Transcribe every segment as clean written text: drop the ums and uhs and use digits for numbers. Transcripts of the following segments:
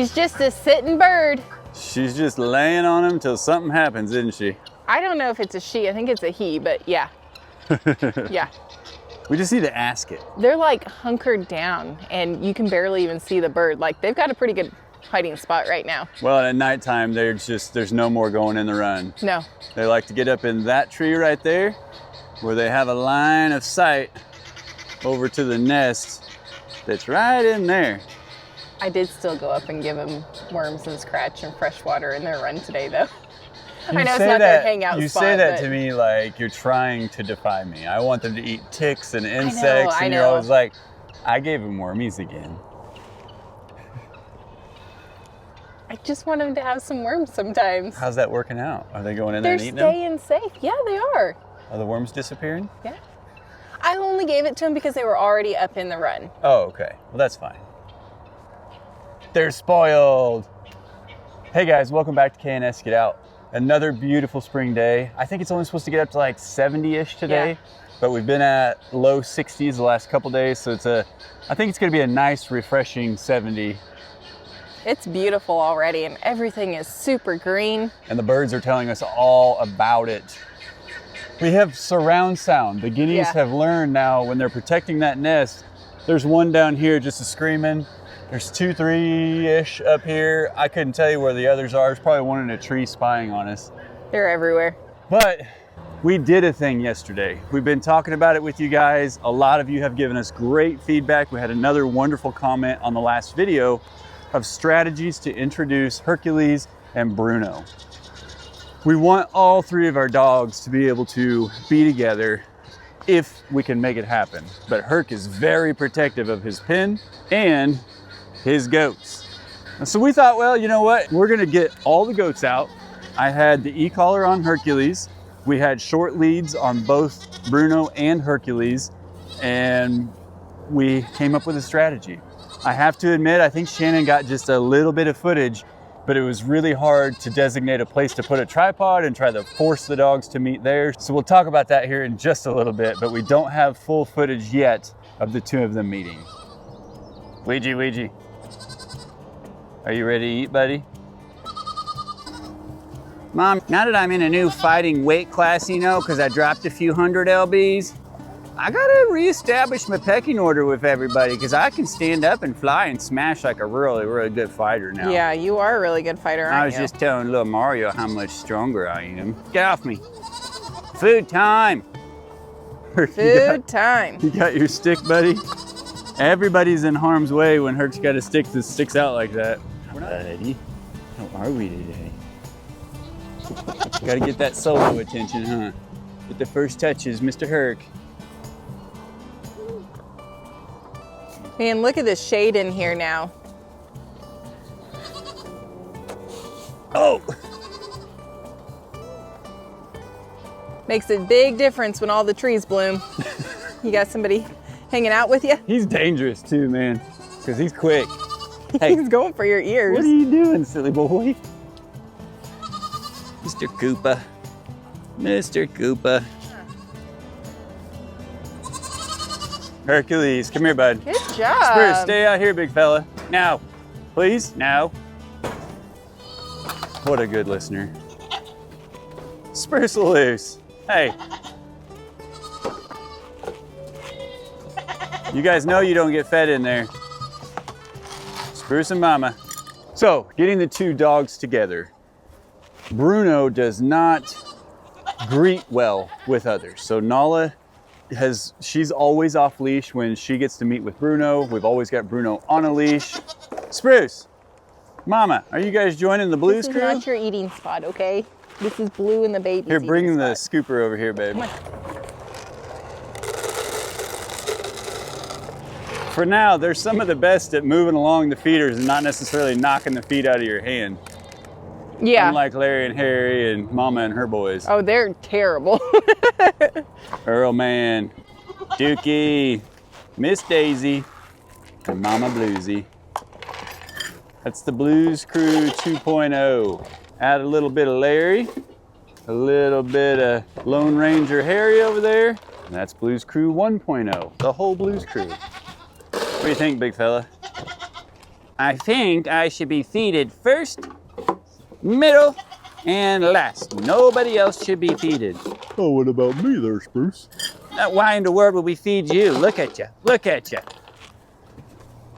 He's just a sitting bird. She's just laying on him till something happens, isn't she? I don't know if it's a she. I think it's a he, but yeah. Yeah. We just need to ask it. They're like hunkered down and you can barely even see the bird. Like they've got a pretty good hiding spot right now. Well, at nighttime, there's no more going in the run. No. They like to get up in that tree right there where they have a line of sight over to the nest that's right in there. I did still go up and give them worms and scratch and fresh water in their run today though. I know it's not their hangout spot. You say that to me like you're trying to defy me. I want them to eat ticks and insects, and you're always like, I gave them wormies again. I just want them to have some worms sometimes. How's that working out? Are they going in there and eating them? They're staying safe. Yeah, they are. Are the worms disappearing? Yeah. I only gave it to them because they were already up in the run. Oh, okay. Well, that's fine. They're spoiled. Hey guys, welcome back to K&S Get Out. Another beautiful spring day. I think it's only supposed to get up to like 70-ish today, but we've been at low 60s the last couple days, so I think it's gonna be a nice, refreshing 70. It's beautiful already, and everything is super green. And the birds are telling us all about it. We have surround sound. The guineas have learned now when they're protecting that nest. There's one down here just screaming. There's 2, 3-ish up here. I couldn't tell you where the others are. There's probably one in a tree spying on us. They're everywhere. But we did a thing yesterday. We've been talking about it with you guys. A lot of you have given us great feedback. We had another wonderful comment on the last video of strategies to introduce Hercules and Bruno. We want all 3 of our dogs to be able to be together if we can make it happen. But Herc is very protective of his pen and his goats. And so we thought, well, you know what? We're gonna get all the goats out. I had the e-collar on Hercules. We had short leads on both Bruno and Hercules, and we came up with a strategy. I have to admit, I think Shannon got just a little bit of footage, but it was really hard to designate a place to put a tripod and try to force the dogs to meet there. So we'll talk about that here in just a little bit, but we don't have full footage yet of the 2 of them meeting. Ouija. Are you ready to eat, buddy? Mom, now that I'm in a new fighting weight class, you know, because I dropped a few hundred lbs, I gotta reestablish my pecking order with everybody because I can stand up and fly and smash like a really, really good fighter now. Yeah, you are a really good fighter, aren't you? I was just telling little Mario how much stronger I am. Get off me. Food time. Food time. You got your stick, buddy? Everybody's in harm's way when Herc's got a stick that sticks out like that. Buddy, how are we today? Gotta get that solo attention, huh? With the first touches, Mr. Herc. Man, look at the shade in here now. Oh! Makes a big difference when all the trees bloom. You got somebody hanging out with you? He's dangerous too, man, because he's quick. Hey, he's going for your ears. What are you doing, silly boy? Mr. Koopa. Mr. Koopa. Hercules, come here, bud. Good job. Spruce, stay out here, big fella. Now, please, now. What a good listener. Spruce loose. Hey. You guys know you don't get fed in there. Spruce and Mama. So, getting the 2 dogs together. Bruno does not greet well with others. So Nala she's always off leash when she gets to meet with Bruno. We've always got Bruno on a leash. Spruce, Mama, are you guys joining the Blues crew? This is not your eating spot, okay? This is Blue and the baby's Here, bring the spot. scooper over here, babe. Come on. For now, they're some of the best at moving along the feeders and not necessarily knocking the feed out of your hand. Yeah. Unlike Larry and Harry and Mama and her boys. Oh, they're terrible. Earl Man, Dookie, Miss Daisy, and Mama Bluesy. That's the Blues Crew 2.0. Add a little bit of Larry, a little bit of Lone Ranger Harry over there, and that's Blues Crew 1.0, the whole Blues Crew. What do you think, big fella? I think I should be feeded first, middle, and last. Nobody else should be feeded. Oh, what about me there, Spruce? Why in the world would we feed you? Look at you. Look at you.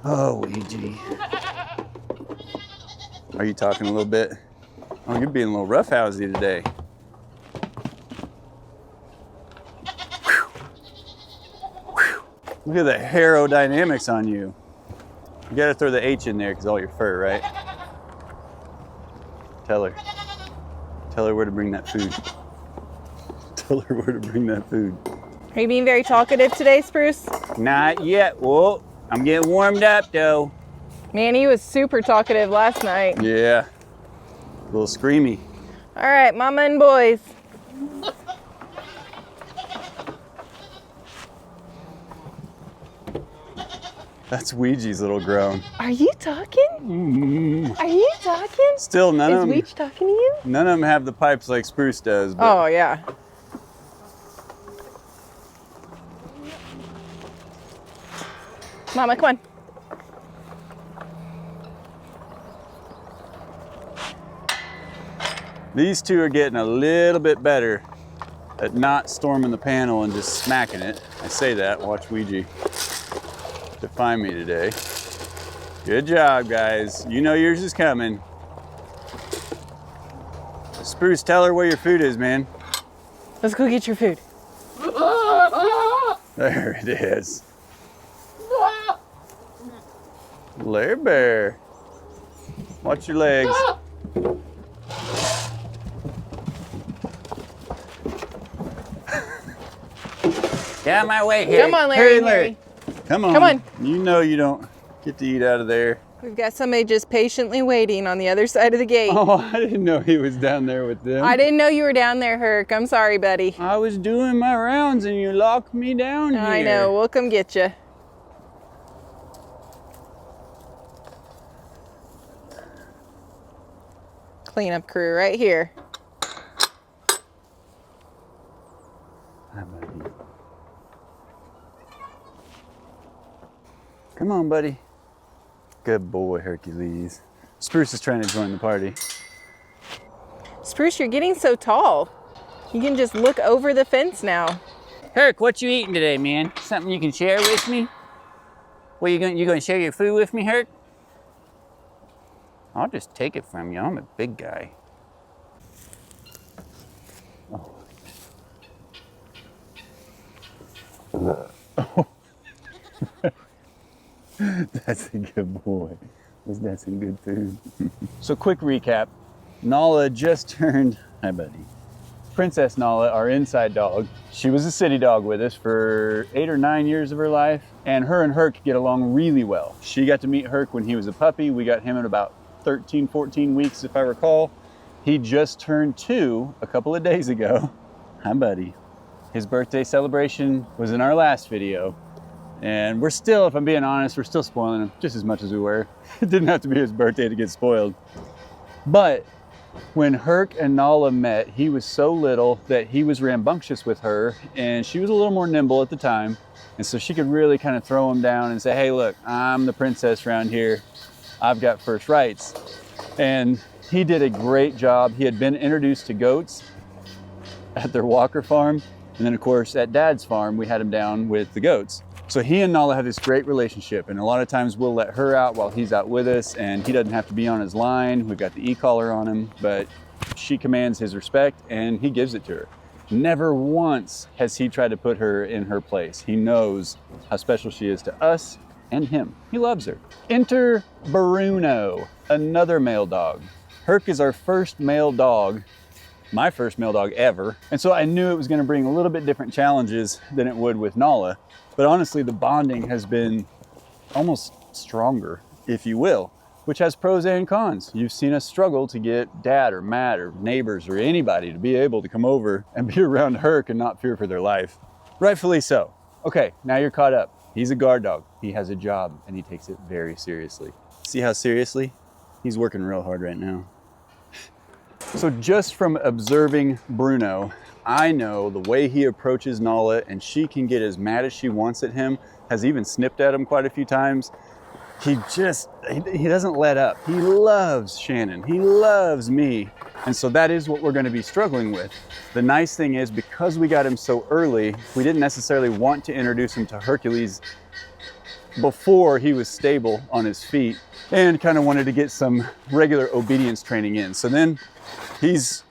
Oh, Ouija. Are you talking a little bit? Oh, you're being a little roughhousey today. Look at the aerodynamics on you. You gotta throw the H in there because all your fur, right? Tell her. Tell her where to bring that food. Tell her where to bring that food. Are you being very talkative today, Spruce? Not yet. Whoa, I'm getting warmed up though. Man, he was super talkative last night. Yeah, a little screamy. All right, mama and boys. That's Ouija's little groan. Are you talking? Are you talking? Still, none of them. Is Ouija talking to you? None of them have the pipes like Spruce does. But Oh, yeah. Mama, come on. these two are getting a little bit better at not storming the panel and just smacking it. I say that, watch Ouija defy me today. Good job, guys. You know yours is coming. Spruce, tell her where your food is, man. Let's go get your food. There it is. Larry Bear. Watch your legs. Get out of my way, Harry. Come on, Larry. Hurry, Larry. Come on. Come on. You know you don't get to eat out of there. We've got somebody just patiently waiting on the other side of the gate. Oh, I didn't know he was down there with them. I didn't know you were down there, Herc. I'm sorry, buddy. I was doing my rounds and you locked me down here. I know. We'll come get you. Cleanup crew right here. Hi, buddy. Come on, buddy. Good boy, Hercules. Spruce is trying to join the party. Spruce, you're getting so tall. You can just look over the fence now. Herc, what you eating today, man? Something you can share with me? Well, you gonna share your food with me, Herc? I'll just take it from you. I'm a big guy. Oh. Oh. That's a good boy. That's some good food. So quick recap. Nala just turned, hi buddy. Princess Nala, our inside dog. She was a city dog with us for 8 or 9 years of her life. And her and Herc get along really well. She got to meet Herc when he was a puppy. We got him at about 13, 14 weeks, if I recall. He just turned 2 a couple of days ago. Hi buddy. His birthday celebration was in our last video. And we're still, if I'm being honest, we're still spoiling him just as much as we were. It didn't have to be his birthday to get spoiled. But when Herc and Nala met, he was so little that he was rambunctious with her, and she was a little more nimble at the time. And so she could really kind of throw him down and say, hey, look, I'm the princess around here. I've got first rights. And he did a great job. He had been introduced to goats at their Walker farm. And then of course at Dad's farm, we had him down with the goats. So he and Nala have this great relationship, and a lot of times we'll let her out while he's out with us, and he doesn't have to be on his line. We've got the e-collar on him, but she commands his respect and he gives it to her. Never once has he tried to put her in her place. He knows how special she is to us and him. He loves her. Enter Bruno, another male dog. Herc is our first male dog, my first male dog ever. And so I knew it was gonna bring a little bit different challenges than it would with Nala. But honestly, the bonding has been almost stronger, if you will, which has pros and cons. You've seen us struggle to get Dad or Matt or neighbors or anybody to be able to come over and be around Herc and not fear for their life. Rightfully so. Okay, now you're caught up. He's a guard dog. He has a job and he takes it very seriously. See how seriously? He's working real hard right now. So just from observing Bruno, I know the way he approaches Nala, and she can get as mad as she wants at him, has even snipped at him quite a few times. he doesn't let up. He loves Shannon. He loves me. And so that is what we're going to be struggling with. The nice thing is, because we got him so early, we didn't necessarily want to introduce him to Hercules before he was stable on his feet, and kind of wanted to get some regular obedience training in. So then he's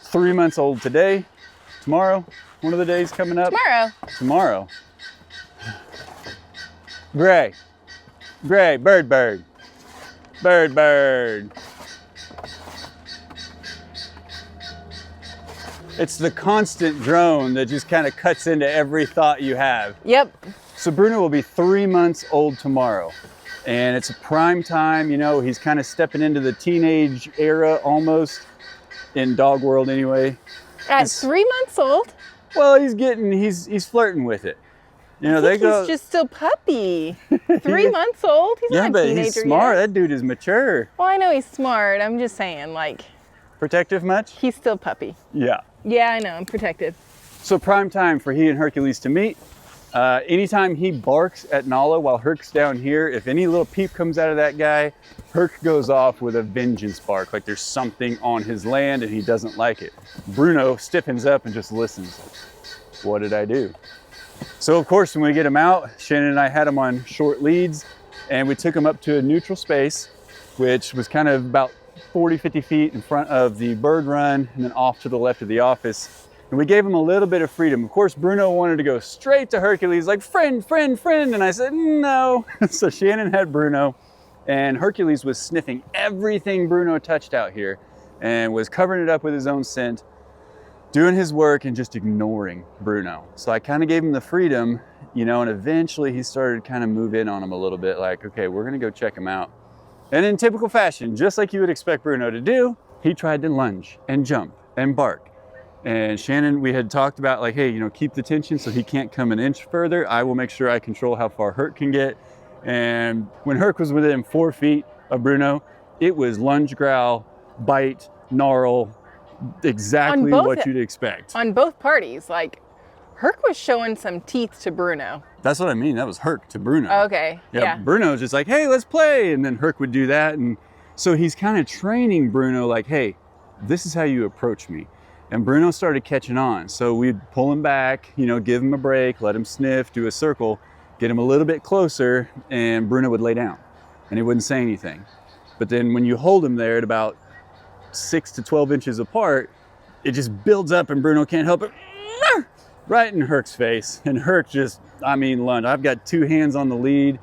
3 months old today. Tomorrow, one of the days coming up. Tomorrow. Gray, bird. It's the constant drone that just kind of cuts into every thought you have. Yep. So Bruno will be 3 months old tomorrow, and it's a prime time. You know, he's kind of stepping into the teenage era almost, in dog world anyway. At 3 months old? Well, he's flirting with it. You know, he's just still puppy. 3 months old? He's not a teenager he's smart. yet. That dude is mature. Well, I know he's smart. I'm just saying, like... Protective much? He's still puppy. Yeah. Yeah, I know. I'm protective. So prime time for he and Hercules to meet. Anytime he barks at Nala while Herc's down here, if any little peep comes out of that guy, Herc goes off with a vengeance bark, like there's something on his land and he doesn't like it. Bruno stiffens up and just listens. What did I do? So of course, when we get him out, Shannon and I had him on short leads, and we took him up to a neutral space, which was kind of about 40, 50 feet in front of the bird run and then off to the left of the office. And we gave him a little bit of freedom. Of course, Bruno wanted to go straight to Hercules, like friend. And I said, no. So Shannon had Bruno, and Hercules was sniffing everything Bruno touched out here and was covering it up with his own scent, doing his work and just ignoring Bruno. So I kind of gave him the freedom, you know, and eventually he started kind of move in on him a little bit, like, okay, we're gonna go check him out. And in typical fashion, just like you would expect Bruno to do, he tried to lunge and jump and bark. And Shannon, we had talked about like, hey, you know, keep the tension so he can't come an inch further. I will make sure I control how far Herc can get. And when Herc was within 4 feet of Bruno, it was lunge, growl, bite, gnarl, exactly what you'd expect. On both parties, like Herc was showing some teeth to Bruno. That's what I mean. That was Herc to Bruno. Okay. Yeah. Bruno's just like, hey, let's play. And then Herc would do that. And so he's kind of training Bruno like, hey, this is how you approach me. And Bruno started catching on. So we'd pull him back, you know, give him a break, let him sniff, do a circle, get him a little bit closer, and Bruno would lay down and he wouldn't say anything. But then when you hold him there at about 6 to 12 inches apart, it just builds up and Bruno can't help it. Right in Herc's face. And Herc just, I mean, lunge. I've got 2 hands on the lead.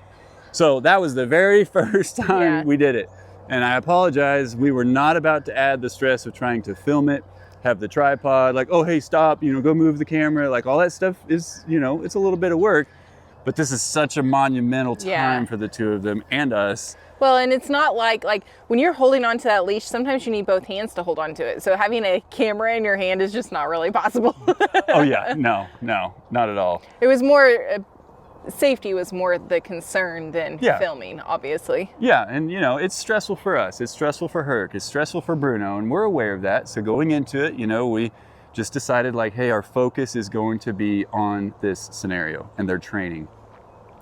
So that was the very first time we did it. And I apologize. We were not about to add the stress of trying to film it, have the tripod, like, oh, hey, stop, you know, go move the camera. Like all that stuff is, you know, it's a little bit of work, but this is such a monumental time for the two of them and us. Well, and it's not like when you're holding onto that leash, sometimes you need both hands to hold onto it. So having a camera in your hand is just not really possible. Oh yeah, no, not at all. It was more, safety was more the concern than filming, obviously. Yeah, and you know, it's stressful for us. It's stressful for Herc. It's stressful for Bruno, and we're aware of that. So going into it, you know, we just decided like, hey, our focus is going to be on this scenario and their training.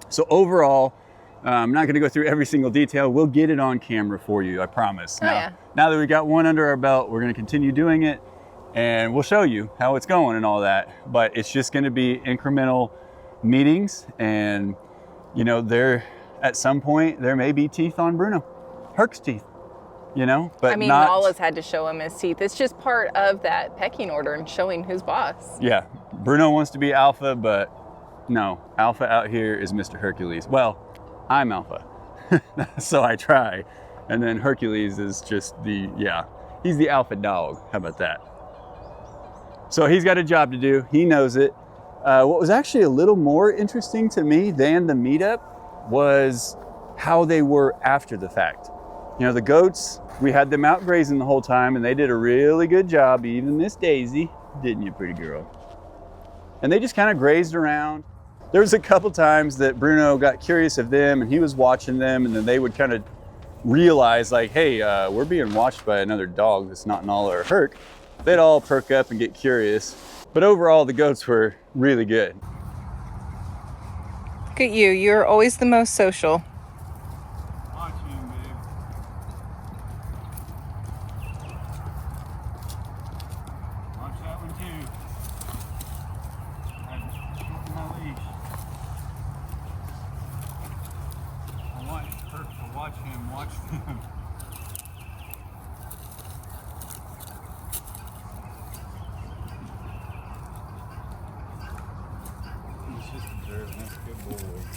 So overall, I'm not going to go through every single detail. We'll get it on camera for you, I promise. Now that we got one under our belt, we're going to continue doing it, and we'll show you how it's going and all that. But it's just going to be incremental meetings, and you know, at some point there may be teeth on Bruno, Herc's teeth, you know, but I mean, Nala's had to show him his teeth. It's just part of that pecking order and showing who's boss. Yeah, Bruno wants to be alpha, but no, alpha out here is Mr. Hercules. Well, I'm alpha, so I try, and then Hercules is just he's the alpha dog. How about that? So he's got a job to do. He knows it. What was actually a little more interesting to me than the meetup was how they were after the fact. You know, the goats, we had them out grazing the whole time, and they did a really good job, even Miss Daisy, didn't you, pretty girl? And they just kind of grazed around. There was a couple times that Bruno got curious of them, and he was watching them, and then they would kind of realize like, hey, we're being watched by another dog that's not Nala or Herc. They'd all perk up and get curious. But overall, the goats were really good. Look at you. You're always the most social.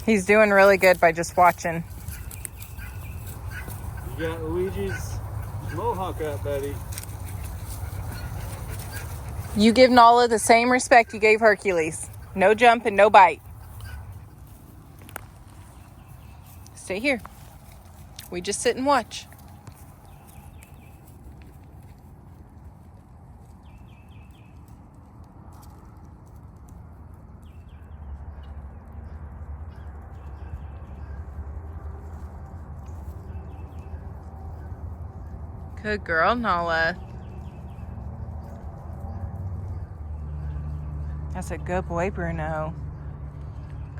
He's doing really good by just watching. You got Luigi's mohawk up, buddy. You give Nala the same respect you gave Hercules. No jump and no bite. Stay here. We just sit and watch. Good girl, Nala. That's a good boy, Bruno.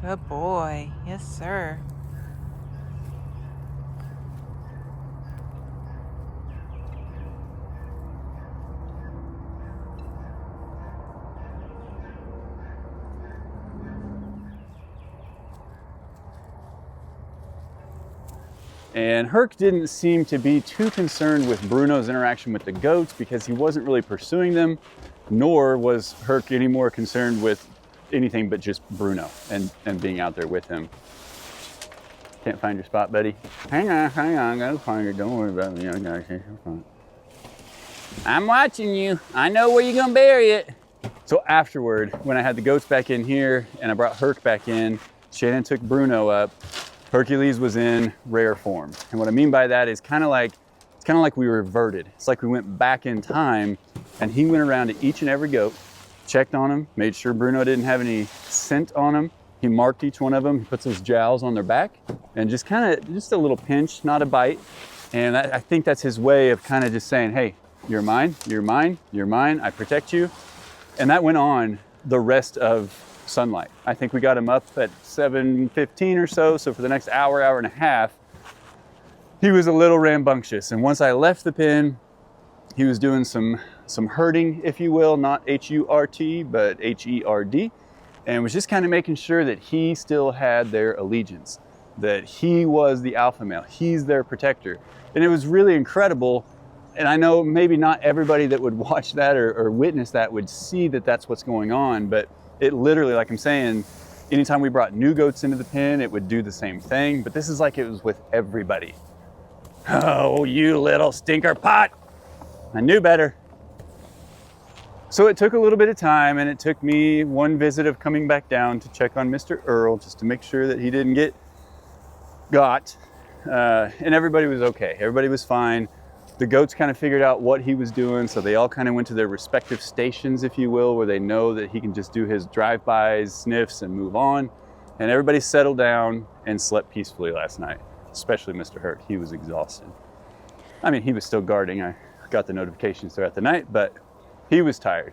Good boy. Yes, sir. And Herc didn't seem to be too concerned with Bruno's interaction with the goats because he wasn't really pursuing them, nor was Herc any more concerned with anything but just Bruno and being out there with him. Can't find your spot, buddy? Hang on, I gotta find it. Don't worry about me. I got you. I'm watching you. I know where you're gonna bury it. So afterward, when I had the goats back in here and I brought Herc back in, Shannon took Bruno up. Hercules was in rare form. And what I mean by that is it's kind of like we reverted. It's like we went back in time and he went around to each and every goat, checked on them, made sure Bruno didn't have any scent on them. He marked each one of them. He puts his jowls on their back and just a little pinch, not a bite. And I think that's his way of kind of just saying, hey, you're mine, you're mine, you're mine. I protect you. And that went on the rest of sunlight. I think we got him up at 7:15 or so. So for the next hour and a half, he was a little rambunctious. And once I left the pen, he was doing some herding, if you will, not H-U-R-T, but H-E-R-D, and was just kind of making sure that he still had their allegiance, that he was the alpha male, he's their protector. And it was really incredible. And I know maybe not everybody that would watch that or witness that would see that that's what's going on, but it literally, like I'm saying, anytime we brought new goats into the pen, it would do the same thing. But this is like it was with everybody. Oh, you little stinker pot. I knew better. So it took a little bit of time, and it took me one visit of coming back down to check on Mr. Earl, just to make sure that he didn't get got. And everybody was okay. Everybody was fine. The goats kind of figured out what he was doing, so they all kind of went to their respective stations, if you will, where they know that he can just do his drive-bys, sniffs, and move on. And everybody settled down and slept peacefully last night, especially Mr. Herc. He was exhausted. I mean, he was still guarding. I got the notifications throughout the night, but he was tired.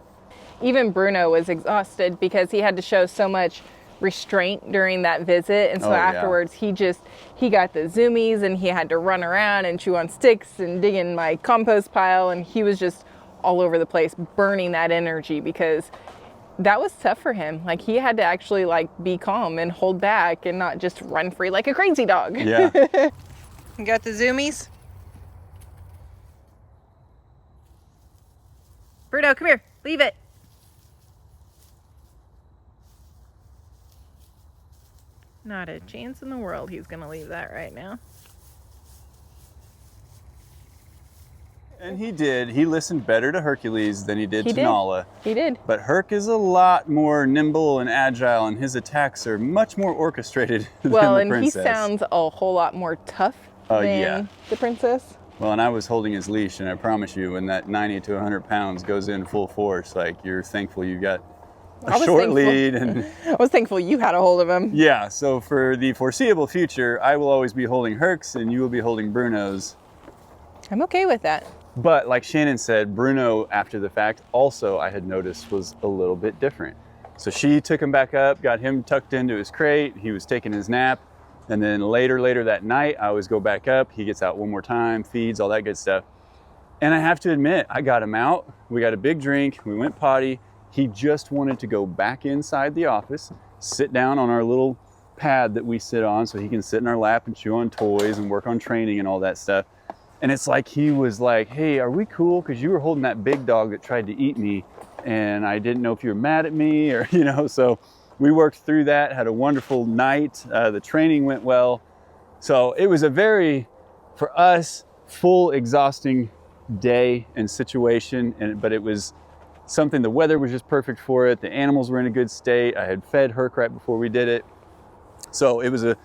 Even Bruno was exhausted because he had to show so much restraint during that visit, and so afterwards he got the zoomies and he had to run around and chew on sticks and dig in my compost pile, and he was just all over the place burning that energy because that was tough for him. Like, he had to actually be calm and hold back and not just run free like a crazy dog. Yeah. You got the zoomies? Bruno, come here, leave it. Not a chance in the world he's gonna leave that right now. And he did. He listened better to Hercules than he did to Nala. He did. But Herc is a lot more nimble and agile, and his attacks are much more orchestrated than the princess. And he sounds a whole lot more tough than the princess. Well, and I was holding his leash, and I promise you, when that 90 to 100 pounds goes in full force, you're thankful you got a short lead. And I was thankful you had a hold of him. Yeah, so for the foreseeable future, I will always be holding Herc's, and you will be holding Bruno's. I'm okay with that. But like Shannon said, Bruno, after the fact, also I had noticed was a little bit different. So she took him back up, got him tucked into his crate. He was taking his nap. And then later that night, I always go back up. He gets out one more time, feeds, all that good stuff. And I have to admit, I got him out. We got a big drink. We went potty. He just wanted to go back inside the office, sit down on our little pad that we sit on so he can sit in our lap and chew on toys and work on training and all that stuff. And it's like he was like, hey, are we cool? Because you were holding that big dog that tried to eat me, and I didn't know if you were mad at me or, so we worked through that, had a wonderful night. The training went well. So it was a very, for us, full, exhausting day and situation, but it was something, the weather was just perfect for it. The animals were in a good state. I had fed Herc right before we did it. So it was a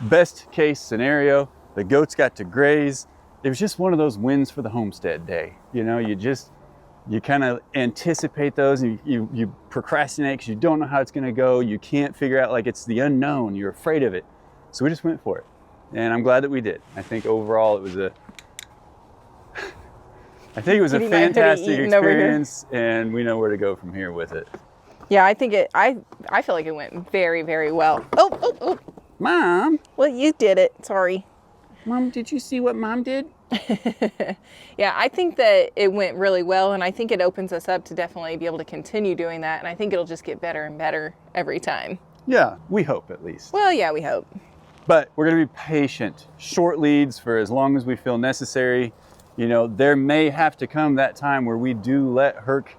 best case scenario. The goats got to graze. It was just one of those wins for the homestead day. You know, you kind of anticipate those, and you procrastinate because you don't know how it's going to go. You can't figure out, like, it's the unknown. You're afraid of it. So we just went for it. And I'm glad that we did. I think overall it was a fantastic experience, and we know where to go from here with it. Yeah, I think I feel like it went very, very well. Oh. Mom. Well, you did it. Sorry. Mom, did you see what Mom did? Yeah, I think that it went really well, and I think it opens us up to definitely be able to continue doing that, and I think it'll just get better and better every time. Yeah, we hope at least. Well, yeah, we hope. But we're going to be patient. Short leads for as long as we feel necessary. You know, there may have to come that time where we do let Herc,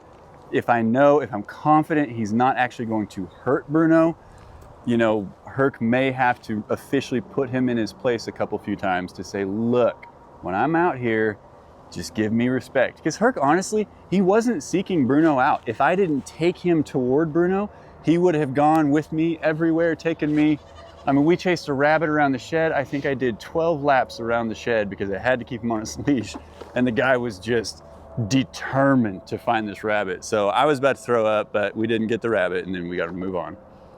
if I'm confident he's not actually going to hurt Bruno, you know, Herc may have to officially put him in his place a few times to say, look, when I'm out here, just give me respect. Because Herc, honestly, he wasn't seeking Bruno out. If I didn't take him toward Bruno, he would have gone with me everywhere, taken me. I mean, we chased a rabbit around the shed. I think I did 12 laps around the shed because I had to keep him on his leash. And the guy was just determined to find this rabbit. So I was about to throw up, but we didn't get the rabbit, and then we got to move on.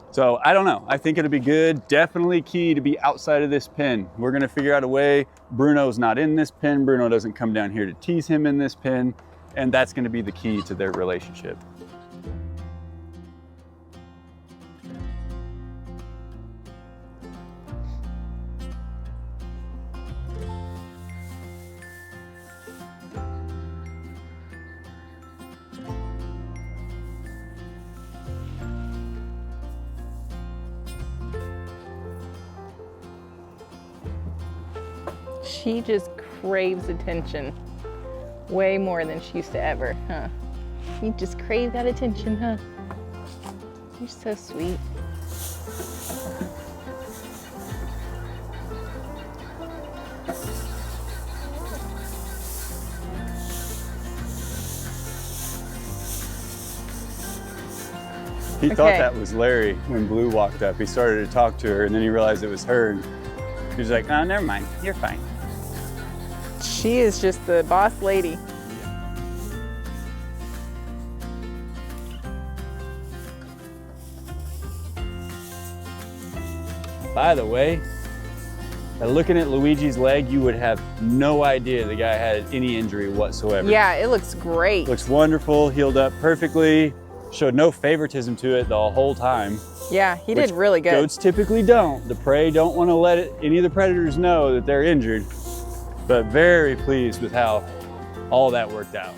So I don't know. I think it'll be good. Definitely key to be outside of this pen. We're going to figure out a way. Bruno's not in this pen. Bruno doesn't come down here to tease him in this pen. And that's going to be the key to their relationship. She just craves attention way more than she used to ever, huh? You just crave that attention, huh? You're so sweet. He thought that was Larry when Blue walked up. He started to talk to her, and then he realized it was her. And he was like, oh, never mind, you're fine. She is just the boss lady. By the way, looking at Luigi's leg, you would have no idea the guy had any injury whatsoever. Yeah, it looks great. Looks wonderful, healed up perfectly, showed no favoritism to it the whole time. Yeah, he did really good. Goats typically don't. The prey don't want to let any of the predators know that they're injured, but very pleased with how all that worked out.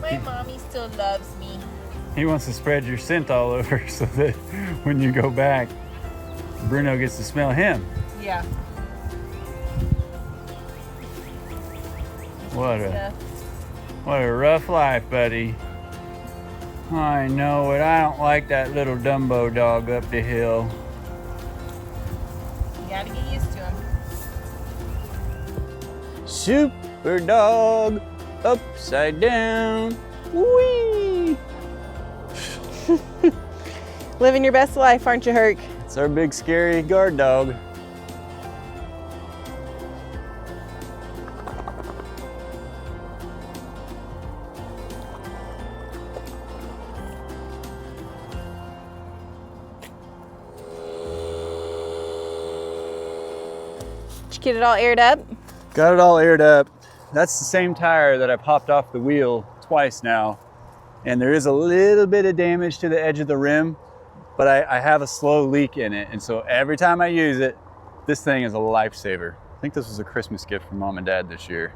My mommy still loves me. He wants to spread your scent all over so that when you go back, Bruno gets to smell him. Yeah. What a rough life, buddy. I know it. I don't like that little Dumbo dog up the hill. You gotta get used to him. Super dog, upside down. Whee! Living your best life, aren't you, Herc? It's our big scary guard dog. Did you get it all aired up? Got it all aired up. That's the same tire that I popped off the wheel twice now. And there is a little bit of damage to the edge of the rim, but I have a slow leak in it. And so every time I use it, this thing is a lifesaver. think this was a Christmas gift from Mom and Dad this year.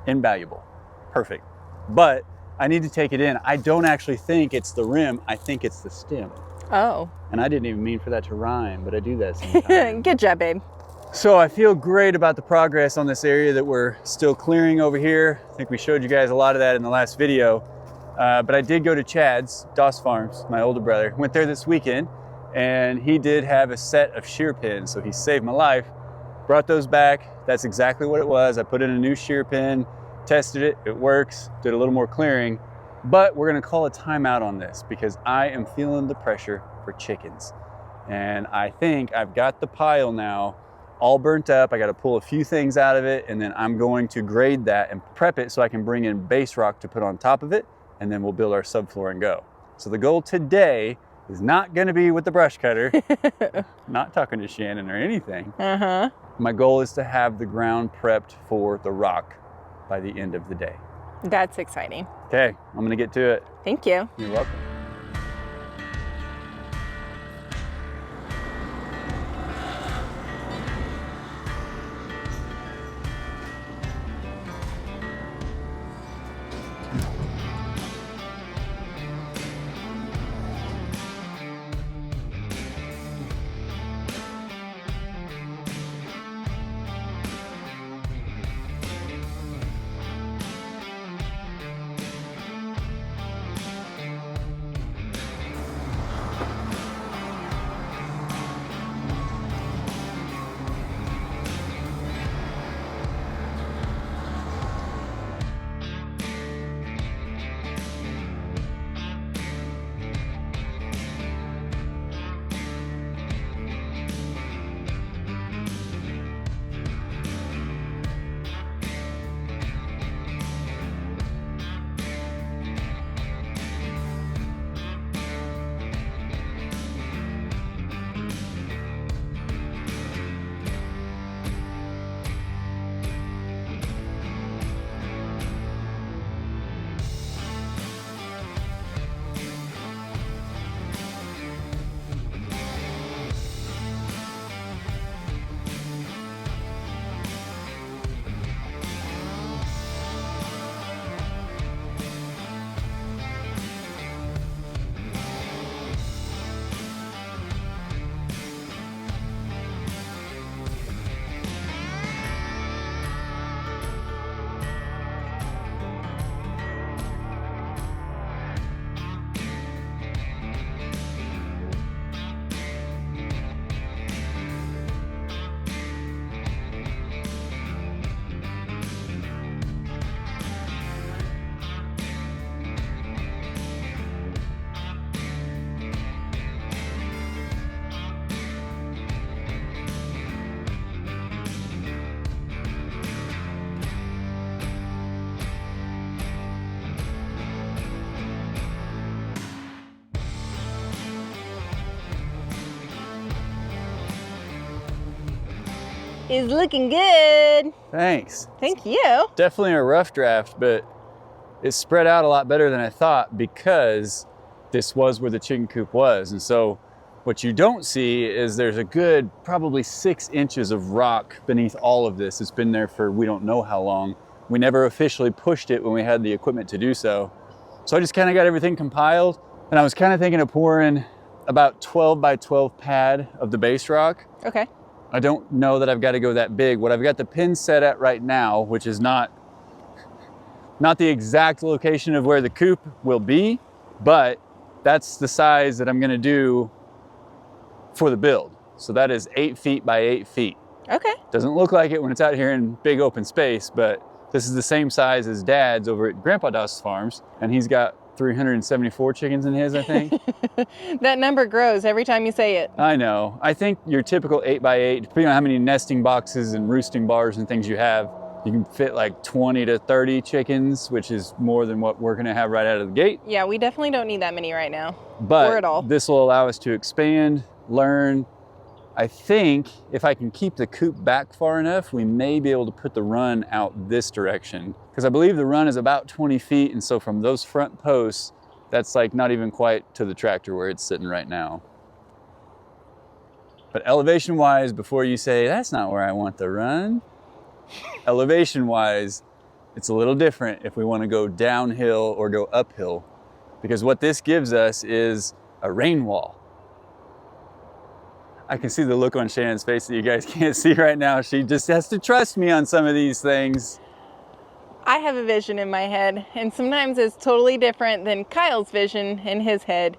Invaluable. Perfect. But I need to take it in. I don't actually think it's the rim. I think it's the stem. Oh. And I didn't even mean for that to rhyme, but I do that sometimes. Good job, babe. So I feel great about the progress on this area that we're still clearing over here. I think we showed you guys a lot of that in the last video. But I did go to Chad's, Doss Farms, my older brother. Went there this weekend, and he did have a set of shear pins, so he saved my life. Brought those back. That's exactly what it was. I put in a new shear pin, tested it, it works, did a little more clearing. But we're gonna call a timeout on this because I am feeling the pressure for chickens. And I think I've got the pile now all burnt up. I got to pull a few things out of it, and then I'm going to grade that and prep it so I can bring in base rock to put on top of it, and then we'll build our subfloor and go. So the goal today is not going to be with the brush cutter, not talking to Shannon or anything. My goal is to have the ground prepped for the rock by the end of the day. That's exciting. Okay, I'm going to get to it. Thank you. You're welcome. Is looking good. Thanks. Thank you. Definitely a rough draft, but it spread out a lot better than I thought because this was where the chicken coop was. And so what you don't see is there's a good probably 6 inches of rock beneath all of this. It's been there for we don't know how long. We never officially pushed it when we had the equipment to do so. So I just kind of got everything compiled, and I was kind of thinking of pouring about 12 by 12 pad of the base rock. Okay. I don't know that I've got to go that big. What I've got the pin set at right now, which is not the exact location of where the coop will be, but that's the size that I'm going to do for the build. So that is 8 feet by 8 feet. Okay. Doesn't look like it when it's out here in big open space, but this is the same size as Dad's over at Grandpa Doss Farms, and he's got 374 chickens in his, I think. That number grows every time you say it. I know. I think your typical 8 by 8, depending on how many nesting boxes and roosting bars and things you have, you can fit like 20 to 30 chickens, which is more than what we're gonna have right out of the gate. Yeah, we definitely don't need that many right now. But or at all. This will allow us to expand, learn. I think if I can keep the coop back far enough, we may be able to put the run out this direction. Because I believe the run is about 20 feet, and so from those front posts, that's like not even quite to the tractor where it's sitting right now. But elevation-wise, before you say, that's not where I want the run, elevation wise, it's a little different if we want to go downhill or go uphill, because what this gives us is a rain wall. I can see the look on Shannon's face that you guys can't see right now. She just has to trust me on some of these things. I have a vision in my head, and sometimes it's totally different than Kyle's vision in his head,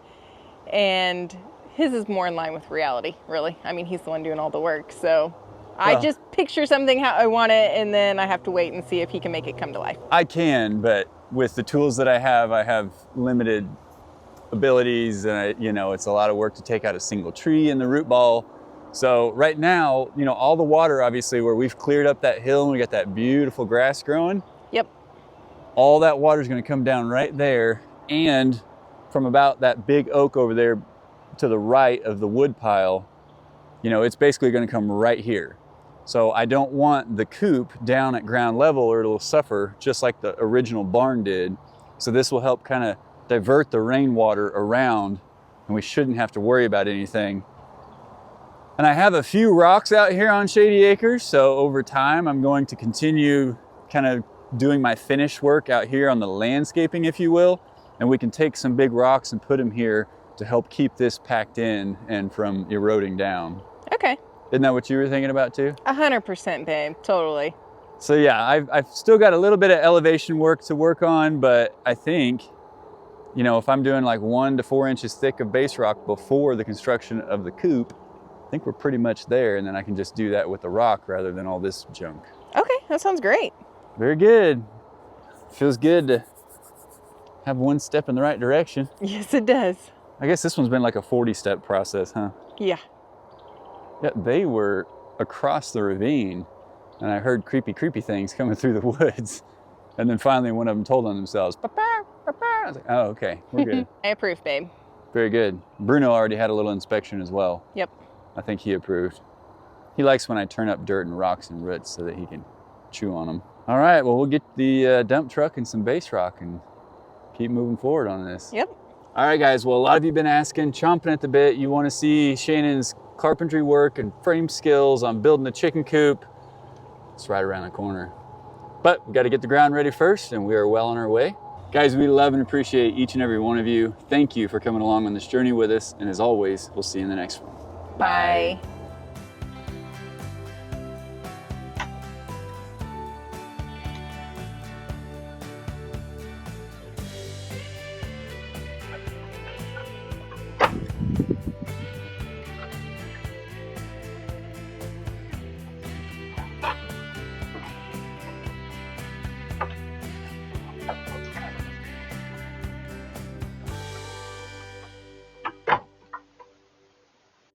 and his is more in line with reality, really. I mean, he's the one doing all the work, so I just picture something how I want it, and then I have to wait and see if he can make it come to life. I can, but with the tools that I have limited abilities, and it's a lot of work to take out a single tree in the root ball. So right now, all the water, obviously, where we've cleared up that hill and we got that beautiful grass growing. Yep. All that water is going to come down right there, and from about that big oak over there to the right of the wood pile, it's basically going to come right here. So I don't want the coop down at ground level or it'll suffer just like the original barn did. So this will help kind of divert the rainwater around, and we shouldn't have to worry about anything. And I have a few rocks out here on Shady Acres, so over time I'm going to continue kind of doing my finish work out here on the landscaping, if you will, and we can take some big rocks and put them here to help keep this packed in and from eroding down. Okay. Isn't that what you were thinking about too? 100%, babe, totally. So yeah, I've still got a little bit of elevation work to work on, but I think, if I'm doing like 1 to 4 inches thick of base rock before the construction of the coop, I think we're pretty much there, and then I can just do that with the rock rather than all this junk. Okay, that sounds great. Very good. Feels good to have one step in the right direction. Yes, it does. I guess this one's been like a 40-step process, huh? Yeah. Yeah, they were across the ravine, and I heard creepy things coming through the woods. And then finally one of them told on themselves, "Papa, Papa." I was like, oh, okay, we're good. I approve, babe. Very good. Bruno already had a little inspection as well. Yep. I think he approved. He likes when I turn up dirt and rocks and roots so that he can chew on them. All right, well, we'll get the dump truck and some base rock and keep moving forward on this. Yep. All right, guys, well, a lot of you have been asking, chomping at the bit. You want to see Shannon's carpentry work and frame skills on building the chicken coop. It's right around the corner. But we got to get the ground ready first, and we are well on our way. Guys, we love and appreciate each and every one of you. Thank you for coming along on this journey with us. And as always, we'll see you in the next one. Bye.